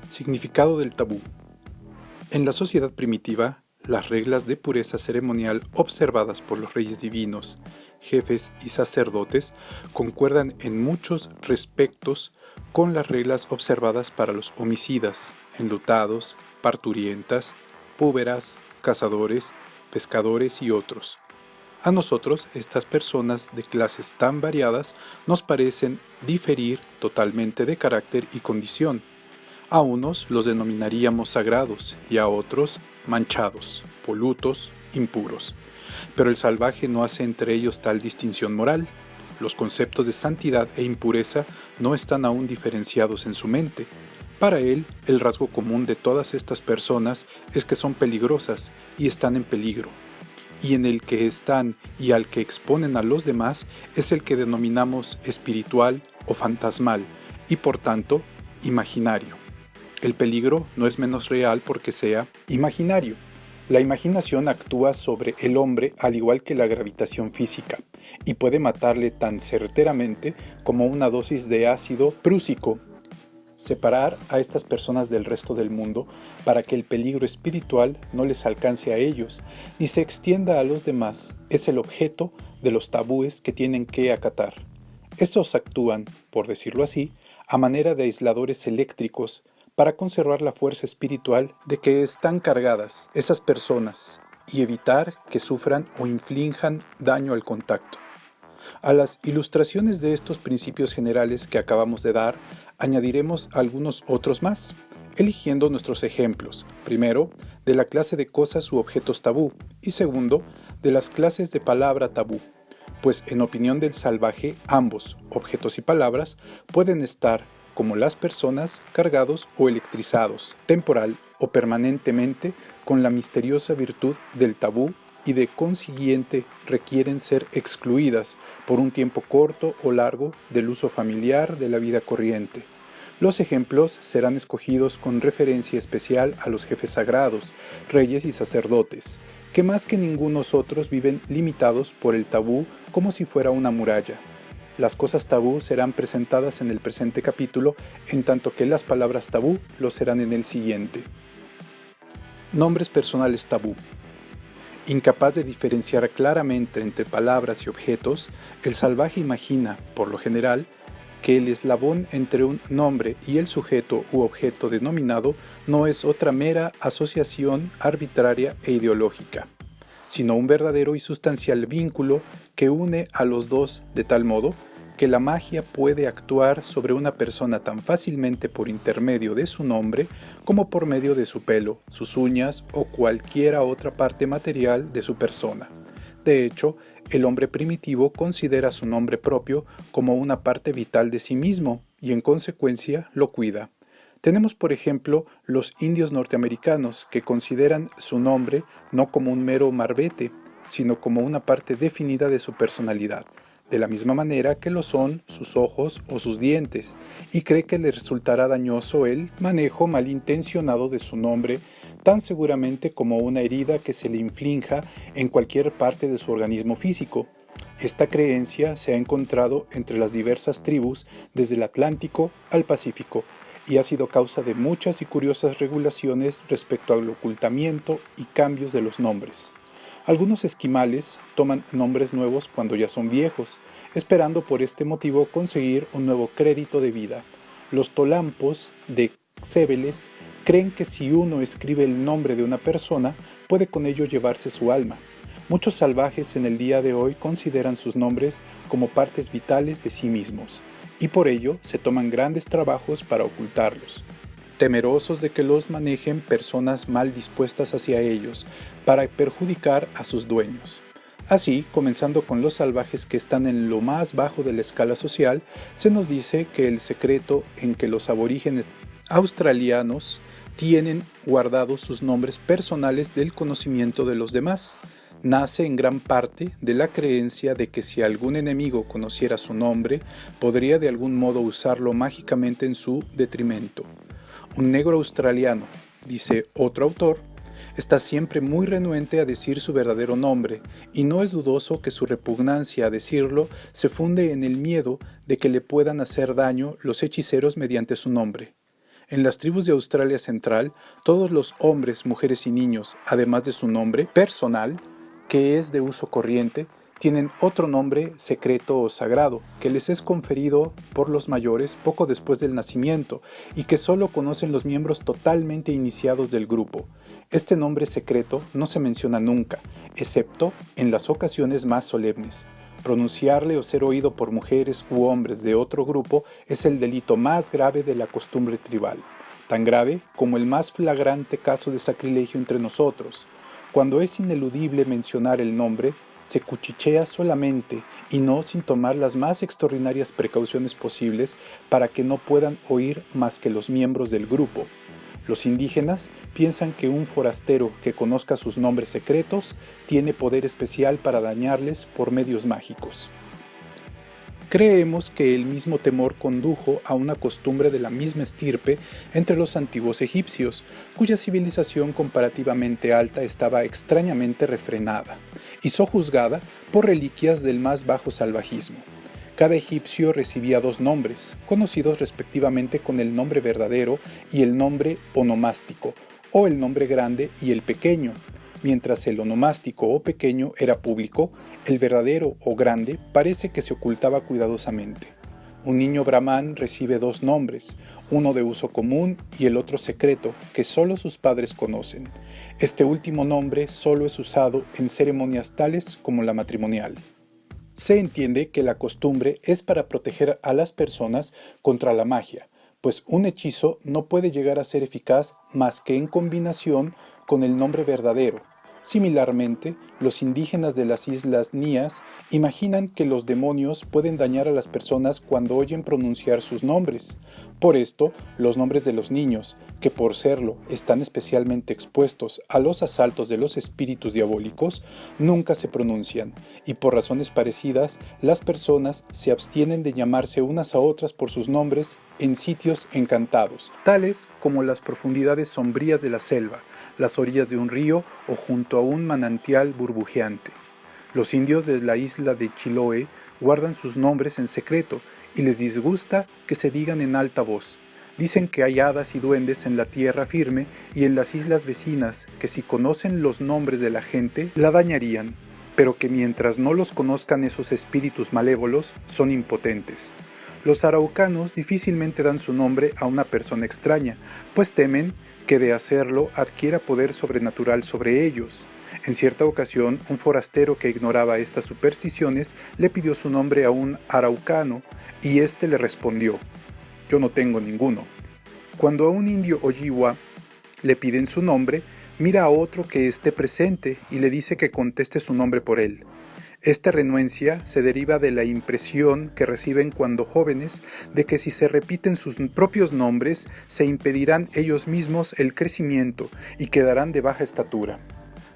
Significado del tabú. En la sociedad primitiva, las reglas de pureza ceremonial observadas por los reyes divinos, jefes y sacerdotes concuerdan en muchos respectos con las reglas observadas para los homicidas, enlutados, parturientas, púberas, cazadores, pescadores y otros. A nosotros, estas personas de clases tan variadas nos parecen diferir totalmente de carácter y condición. A unos los denominaríamos sagrados y a otros manchados, polutos, impuros. Pero el salvaje no hace entre ellos tal distinción moral. Los conceptos de santidad e impureza no están aún diferenciados en su mente. Para él, el rasgo común de todas estas personas es que son peligrosas y están en peligro. Y en el que están y al que exponen a los demás es el que denominamos espiritual o fantasmal y por tanto imaginario. El peligro no es menos real porque sea imaginario. La imaginación actúa sobre el hombre al igual que la gravitación física y puede matarle tan certeramente como una dosis de ácido prúsico. Separar a estas personas del resto del mundo para que el peligro espiritual no les alcance a ellos ni se extienda a los demás es el objeto de los tabúes que tienen que acatar. Estos actúan, por decirlo así, a manera de aisladores eléctricos para conservar la fuerza espiritual de que están cargadas esas personas y evitar que sufran o inflijan daño al contacto. A las ilustraciones de estos principios generales que acabamos de dar, añadiremos algunos otros más, eligiendo nuestros ejemplos, primero, de la clase de cosas u objetos tabú, y segundo, de las clases de palabra tabú, pues en opinión del salvaje, ambos, objetos y palabras, pueden estar como las personas, cargados o electrizados, temporal o permanentemente, con la misteriosa virtud del tabú y de consiguiente requieren ser excluidas por un tiempo corto o largo del uso familiar de la vida corriente. Los ejemplos serán escogidos con referencia especial a los jefes sagrados, reyes y sacerdotes, que más que ningunos otros viven limitados por el tabú como si fuera una muralla. Las cosas tabú serán presentadas en el presente capítulo, en tanto que las palabras tabú lo serán en el siguiente. Nombres personales tabú. Incapaz de diferenciar claramente entre palabras y objetos, el salvaje imagina, por lo general, que el eslabón entre un nombre y el sujeto u objeto denominado no es otra mera asociación arbitraria e ideológica, sino un verdadero y sustancial vínculo que une a los dos de tal modo que la magia puede actuar sobre una persona tan fácilmente por intermedio de su nombre como por medio de su pelo, sus uñas o cualquiera otra parte material de su persona. De hecho, el hombre primitivo considera su nombre propio como una parte vital de sí mismo y en consecuencia lo cuida. Tenemos, por ejemplo, los indios norteamericanos que consideran su nombre no como un mero marbete, sino como una parte definida de su personalidad, de la misma manera que lo son sus ojos o sus dientes, y cree que le resultará dañoso el manejo malintencionado de su nombre, tan seguramente como una herida que se le inflinja en cualquier parte de su organismo físico. Esta creencia se ha encontrado entre las diversas tribus desde el Atlántico al Pacífico, y ha sido causa de muchas y curiosas regulaciones respecto al ocultamiento y cambios de los nombres. Algunos esquimales toman nombres nuevos cuando ya son viejos, esperando por este motivo conseguir un nuevo crédito de vida. Los tolampos de Cébeles creen que si uno escribe el nombre de una persona, puede con ello llevarse su alma. Muchos salvajes en el día de hoy consideran sus nombres como partes vitales de sí mismos, y por ello se toman grandes trabajos para ocultarlos, temerosos de que los manejen personas mal dispuestas hacia ellos, para perjudicar a sus dueños. Así, comenzando con los salvajes que están en lo más bajo de la escala social, se nos dice que el secreto en que los aborígenes australianos tienen guardados sus nombres personales del conocimiento de los demás, nace en gran parte de la creencia de que si algún enemigo conociera su nombre, podría de algún modo usarlo mágicamente en su detrimento. Un negro australiano, dice otro autor, está siempre muy renuente a decir su verdadero nombre, y no es dudoso que su repugnancia a decirlo se funde en el miedo de que le puedan hacer daño los hechiceros mediante su nombre. En las tribus de Australia Central, todos los hombres, mujeres y niños, además de su nombre personal, que es de uso corriente, tienen otro nombre secreto o sagrado, que les es conferido por los mayores poco después del nacimiento y que solo conocen los miembros totalmente iniciados del grupo. Este nombre secreto no se menciona nunca, excepto en las ocasiones más solemnes. Pronunciarle o ser oído por mujeres u hombres de otro grupo es el delito más grave de la costumbre tribal, tan grave como el más flagrante caso de sacrilegio entre nosotros. Cuando es ineludible mencionar el nombre, se cuchichea solamente y no sin tomar las más extraordinarias precauciones posibles para que no puedan oír más que los miembros del grupo. Los indígenas piensan que un forastero que conozca sus nombres secretos tiene poder especial para dañarles por medios mágicos. Creemos que el mismo temor condujo a una costumbre de la misma estirpe entre los antiguos egipcios, cuya civilización comparativamente alta estaba extrañamente refrenada y sojuzgada por reliquias del más bajo salvajismo. Cada egipcio recibía dos nombres, conocidos respectivamente con el nombre verdadero y el nombre onomástico, o el nombre grande y el pequeño. Mientras el onomástico o pequeño era público, el verdadero o grande parece que se ocultaba cuidadosamente. Un niño brahmán recibe dos nombres, uno de uso común y el otro secreto, que solo sus padres conocen. Este último nombre solo es usado en ceremonias tales como la matrimonial. Se entiende que la costumbre es para proteger a las personas contra la magia, pues un hechizo no puede llegar a ser eficaz más que en combinación con el nombre verdadero. Similarmente, los indígenas de las islas Nías imaginan que los demonios pueden dañar a las personas cuando oyen pronunciar sus nombres. Por esto, los nombres de los niños, que por serlo están especialmente expuestos a los asaltos de los espíritus diabólicos, nunca se pronuncian, y por razones parecidas, las personas se abstienen de llamarse unas a otras por sus nombres en sitios encantados, tales como las profundidades sombrías de la selva, las orillas de un río o junto a un manantial burbujeante. Los indios de la isla de Chiloé guardan sus nombres en secreto y les disgusta que se digan en alta voz. Dicen que hay hadas y duendes en la tierra firme y en las islas vecinas que si conocen los nombres de la gente la dañarían, pero que mientras no los conozcan esos espíritus malévolos son impotentes. Los araucanos difícilmente dan su nombre a una persona extraña, pues temen que de hacerlo adquiera poder sobrenatural sobre ellos. En cierta ocasión, un forastero que ignoraba estas supersticiones le pidió su nombre a un araucano y éste le respondió: «Yo no tengo ninguno». Cuando a un indio Oyiwa le piden su nombre, mira a otro que esté presente y le dice que conteste su nombre por él. Esta renuencia se deriva de la impresión que reciben cuando jóvenes de que si se repiten sus propios nombres se impedirán ellos mismos el crecimiento y quedarán de baja estatura.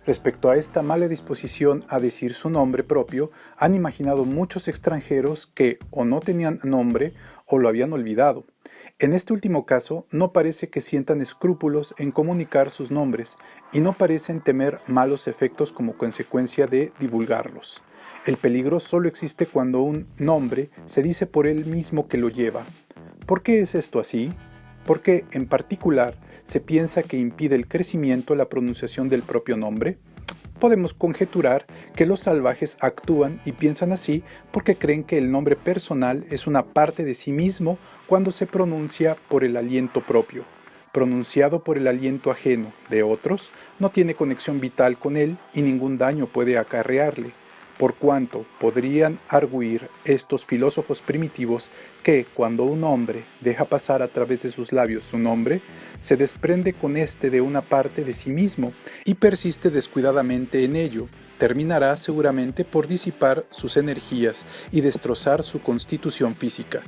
Respecto a esta mala disposición a decir su nombre propio, han imaginado muchos extranjeros que o no tenían nombre o lo habían olvidado. En este último caso, no parece que sientan escrúpulos en comunicar sus nombres y no parecen temer malos efectos como consecuencia de divulgarlos. El peligro solo existe cuando un nombre se dice por él mismo que lo lleva. ¿Por qué es esto así? Porque, en particular, se piensa que impide el crecimiento la pronunciación del propio nombre. Podemos conjeturar que los salvajes actúan y piensan así porque creen que el nombre personal es una parte de sí mismo cuando se pronuncia por el aliento propio. Pronunciado por el aliento ajeno de otros, no tiene conexión vital con él y ningún daño puede acarrearle. Por cuanto podrían arguir estos filósofos primitivos que cuando un hombre deja pasar a través de sus labios su nombre, se desprende con éste de una parte de sí mismo y persiste descuidadamente en ello, terminará seguramente por disipar sus energías y destrozar su constitución física.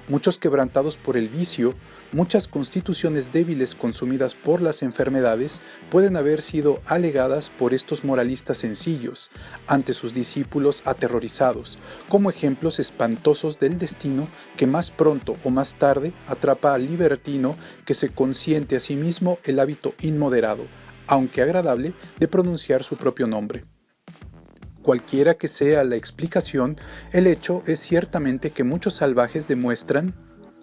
Muchos quebrantados por el vicio, muchas constituciones débiles consumidas por las enfermedades pueden haber sido alegadas por estos moralistas sencillos ante sus discípulos aterrorizados, como ejemplos espantosos del destino que más pronto o más tarde atrapa al libertino que se consiente a sí mismo el hábito inmoderado, aunque agradable, de pronunciar su propio nombre. Cualquiera que sea la explicación, el hecho es ciertamente que muchos salvajes demuestran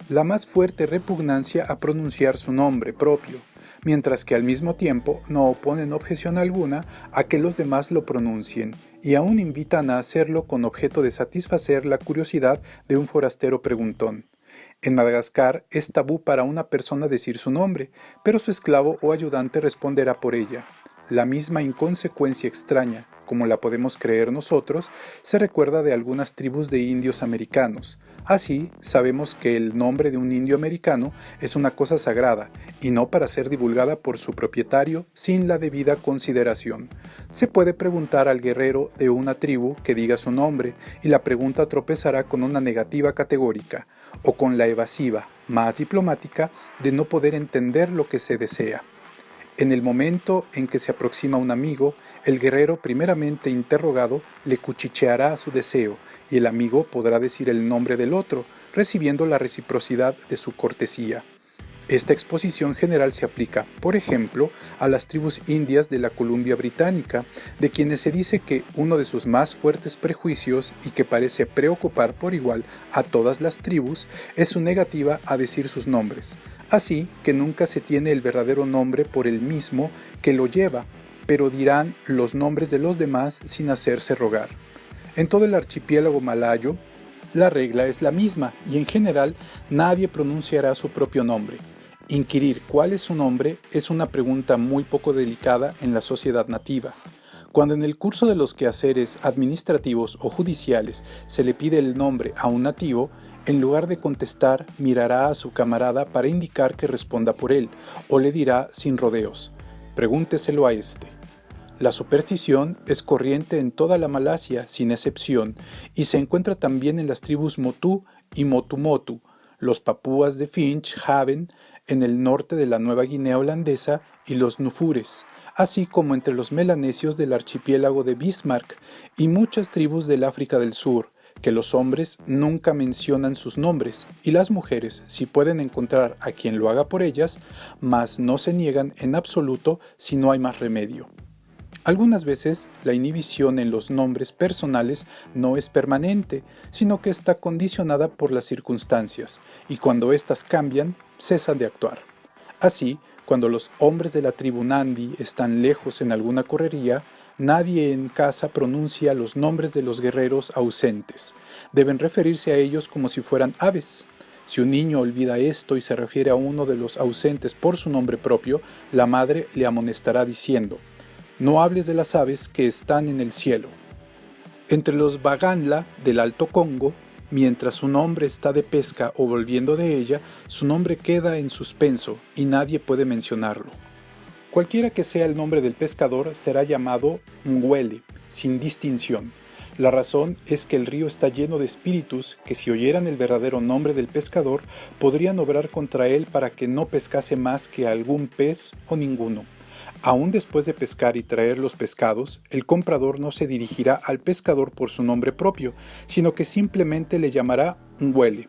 la más fuerte repugnancia a pronunciar su nombre propio, mientras que al mismo tiempo no oponen objeción alguna a que los demás lo pronuncien, y aún invitan a hacerlo con objeto de satisfacer la curiosidad de un forastero preguntón. En Madagascar es tabú para una persona decir su nombre, pero su esclavo o ayudante responderá por ella. La misma inconsecuencia extraña, como la podemos creer nosotros, se recuerda de algunas tribus de indios americanos. Así, sabemos que el nombre de un indio americano es una cosa sagrada, y no para ser divulgada por su propietario sin la debida consideración. Se puede preguntar al guerrero de una tribu que diga su nombre, y la pregunta tropezará con una negativa categórica, o con la evasiva, más diplomática, de no poder entender lo que se desea. En el momento en que se aproxima un amigo, el guerrero primeramente interrogado le cuchicheará su deseo y el amigo podrá decir el nombre del otro, recibiendo la reciprocidad de su cortesía. Esta exposición general se aplica, por ejemplo, a las tribus indias de la Columbia Británica, de quienes se dice que uno de sus más fuertes prejuicios y que parece preocupar por igual a todas las tribus es su negativa a decir sus nombres. Así que nunca se tiene el verdadero nombre por el mismo que lo lleva, pero dirán los nombres de los demás sin hacerse rogar. En todo el archipiélago malayo, la regla es la misma y en general nadie pronunciará su propio nombre. Inquirir cuál es su nombre es una pregunta muy poco delicada en la sociedad nativa. Cuando en el curso de los quehaceres administrativos o judiciales se le pide el nombre a un nativo, en lugar de contestar, mirará a su camarada para indicar que responda por él, o le dirá sin rodeos: pregúnteselo a este. La superstición es corriente en toda la Malasia, sin excepción, y se encuentra también en las tribus Motu y Motu-Motu, los papúas de Finch Haven, en el norte de la Nueva Guinea holandesa, y los Nufures, así como entre los melanesios del archipiélago de Bismarck y muchas tribus del África del Sur, que los hombres nunca mencionan sus nombres, y las mujeres, si pueden encontrar a quien lo haga por ellas, mas no se niegan en absoluto si no hay más remedio. Algunas veces la inhibición en los nombres personales no es permanente, sino que está condicionada por las circunstancias, y cuando éstas cambian, cesan de actuar. Así, cuando los hombres de la tribu Nandi están lejos en alguna correría, nadie en casa pronuncia los nombres de los guerreros ausentes. Deben referirse a ellos como si fueran aves. Si un niño olvida esto y se refiere a uno de los ausentes por su nombre propio, la madre le amonestará diciendo: no hables de las aves que están en el cielo. Entre los Baganla del Alto Congo, mientras un hombre está de pesca o volviendo de ella, su nombre queda en suspenso y nadie puede mencionarlo. Cualquiera que sea el nombre del pescador será llamado Ngwele, sin distinción. La razón es que el río está lleno de espíritus que, si oyeran el verdadero nombre del pescador, podrían obrar contra él para que no pescase más que algún pez o ninguno. Aún después de pescar y traer los pescados, el comprador no se dirigirá al pescador por su nombre propio, sino que simplemente le llamará Ngwele.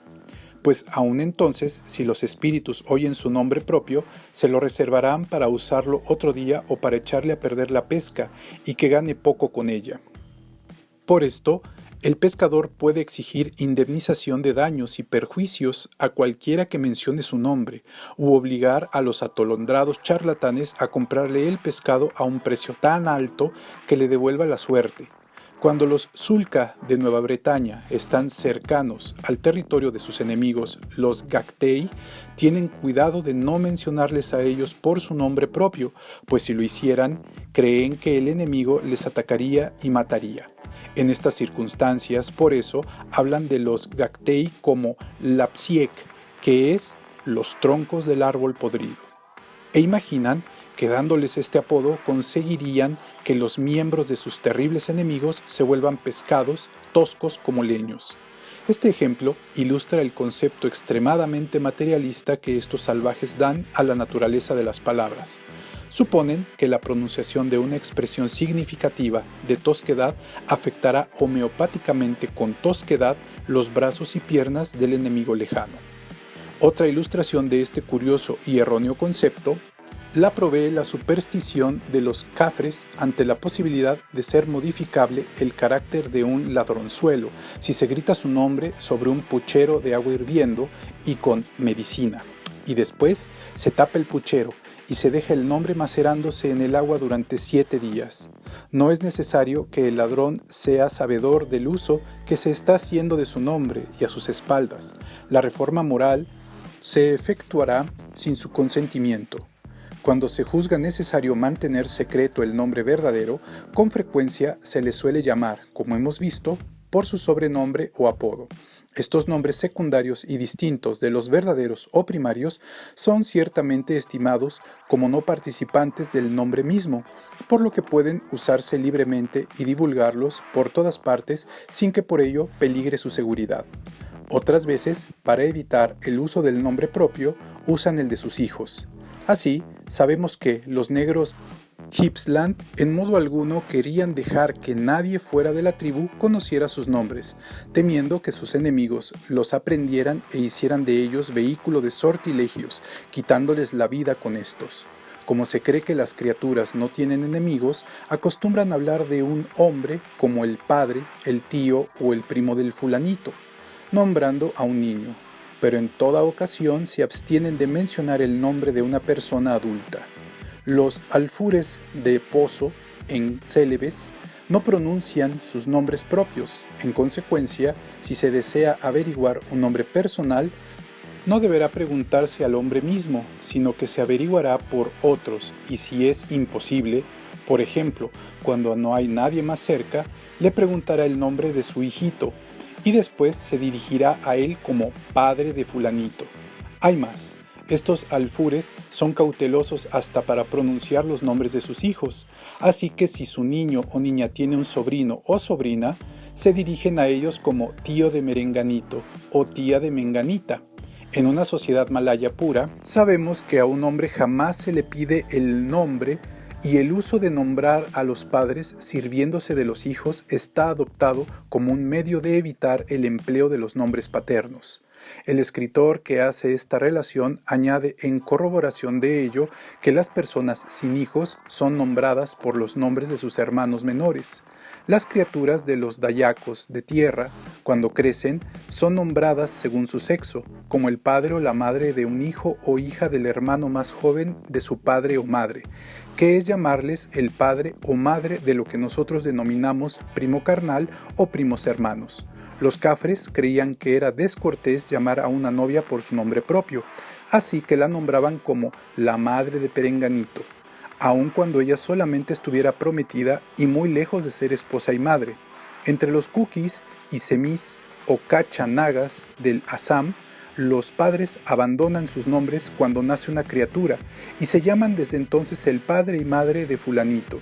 Pues aún entonces, si los espíritus oyen su nombre propio, se lo reservarán para usarlo otro día o para echarle a perder la pesca y que gane poco con ella. Por esto, el pescador puede exigir indemnización de daños y perjuicios a cualquiera que mencione su nombre, u obligar a los atolondrados charlatanes a comprarle el pescado a un precio tan alto que le devuelva la suerte. Cuando los Sulca de Nueva Bretaña están cercanos al territorio de sus enemigos, los Gactei, tienen cuidado de no mencionarles a ellos por su nombre propio, pues si lo hicieran, creen que el enemigo les atacaría y mataría. En estas circunstancias, por eso, hablan de los Gactei como Lapsiek, que es los troncos del árbol podrido. E imaginan que dándoles este apodo conseguirían que los miembros de sus terribles enemigos se vuelvan pescados, toscos como leños. Este ejemplo ilustra el concepto extremadamente materialista que estos salvajes dan a la naturaleza de las palabras. Suponen que la pronunciación de una expresión significativa de tosquedad afectará homeopáticamente con tosquedad los brazos y piernas del enemigo lejano. Otra ilustración de este curioso y erróneo concepto la provee la superstición de los cafres ante la posibilidad de ser modificable el carácter de un ladronzuelo si se grita su nombre sobre un puchero de agua hirviendo y con medicina, y después se tapa el puchero y se deja el nombre macerándose en el agua durante 7 días. No es necesario que el ladrón sea sabedor del uso que se está haciendo de su nombre y a sus espaldas. La reforma moral se efectuará sin su consentimiento. Cuando se juzga necesario mantener secreto el nombre verdadero, con frecuencia se le suele llamar, como hemos visto, por su sobrenombre o apodo. Estos nombres secundarios y distintos de los verdaderos o primarios son ciertamente estimados como no participantes del nombre mismo, por lo que pueden usarse libremente y divulgarlos por todas partes sin que por ello peligre su seguridad. Otras veces, para evitar el uso del nombre propio, usan el de sus hijos. Así, sabemos que los negros Gippsland en modo alguno querían dejar que nadie fuera de la tribu conociera sus nombres, temiendo que sus enemigos los aprendieran e hicieran de ellos vehículo de sortilegios, quitándoles la vida con estos. Como se cree que las criaturas no tienen enemigos, acostumbran hablar de un hombre como el padre, el tío o el primo del fulanito, nombrando a un niño, pero en toda ocasión se abstienen de mencionar el nombre de una persona adulta. Los alfures de Pozo, en Célebes, no pronuncian sus nombres propios. En consecuencia, si se desea averiguar un nombre personal, no deberá preguntarse al hombre mismo, sino que se averiguará por otros, y si es imposible, por ejemplo, cuando no hay nadie más cerca, le preguntará el nombre de su hijito, y después se dirigirá a él como padre de fulanito. Hay más. Estos alfures son cautelosos hasta para pronunciar los nombres de sus hijos, así que si su niño o niña tiene un sobrino o sobrina, se dirigen a ellos como tío de merenganito o tía de menganita. En una sociedad malaya pura, sabemos que a un hombre jamás se le pide el nombre y el uso de nombrar a los padres sirviéndose de los hijos está adoptado como un medio de evitar el empleo de los nombres paternos. El escritor que hace esta relación añade en corroboración de ello que las personas sin hijos son nombradas por los nombres de sus hermanos menores. Las criaturas de los dayacos de tierra, cuando crecen, son nombradas según su sexo, como el padre o la madre de un hijo o hija del hermano más joven de su padre o madre, que es llamarles el padre o madre de lo que nosotros denominamos primo carnal o primos hermanos. Los cafres creían que era descortés llamar a una novia por su nombre propio, así que la nombraban como la madre de Perenganito, aun cuando ella solamente estuviera prometida y muy lejos de ser esposa y madre. Entre los kukis y semis o cachanagas del Assam, los padres abandonan sus nombres cuando nace una criatura y se llaman desde entonces el padre y madre de fulanito.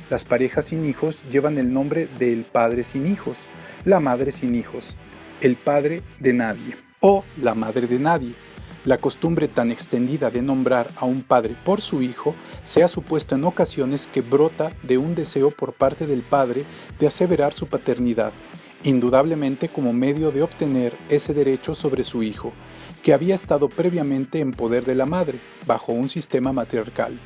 Las parejas sin hijos llevan el nombre del padre sin hijos, la madre sin hijos, el padre de nadie o la madre de nadie. La costumbre tan extendida de nombrar a un padre por su hijo se ha supuesto en ocasiones que brota de un deseo por parte del padre de aseverar su paternidad, indudablemente como medio de obtener ese derecho sobre su hijo, que había estado previamente en poder de la madre, bajo un sistema matriarcal.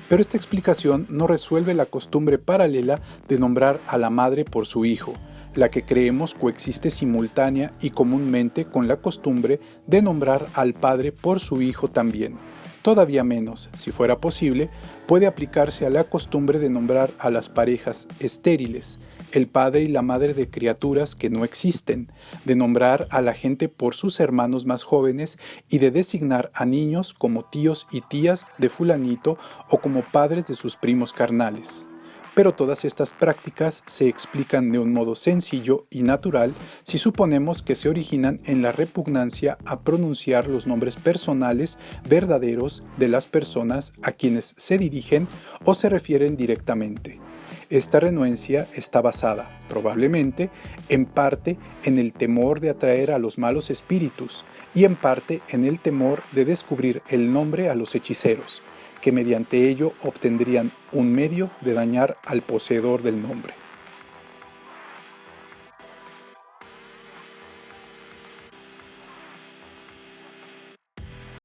Pero esta explicación no resuelve la costumbre paralela de nombrar a la madre por su hijo, la que creemos coexiste simultánea y comúnmente con la costumbre de nombrar al padre por su hijo también. Todavía menos, si fuera posible, puede aplicarse a la costumbre de nombrar a las parejas estériles, el padre y la madre de criaturas que no existen, de nombrar a la gente por sus hermanos más jóvenes y de designar a niños como tíos y tías de fulanito o como padres de sus primos carnales. Pero todas estas prácticas se explican de un modo sencillo y natural si suponemos que se originan en la repugnancia a pronunciar los nombres personales verdaderos de las personas a quienes se dirigen o se refieren directamente. Esta renuencia está basada, probablemente, en parte en el temor de atraer a los malos espíritus y en parte en el temor de descubrir el nombre a los hechiceros, que mediante ello obtendrían un medio de dañar al poseedor del nombre.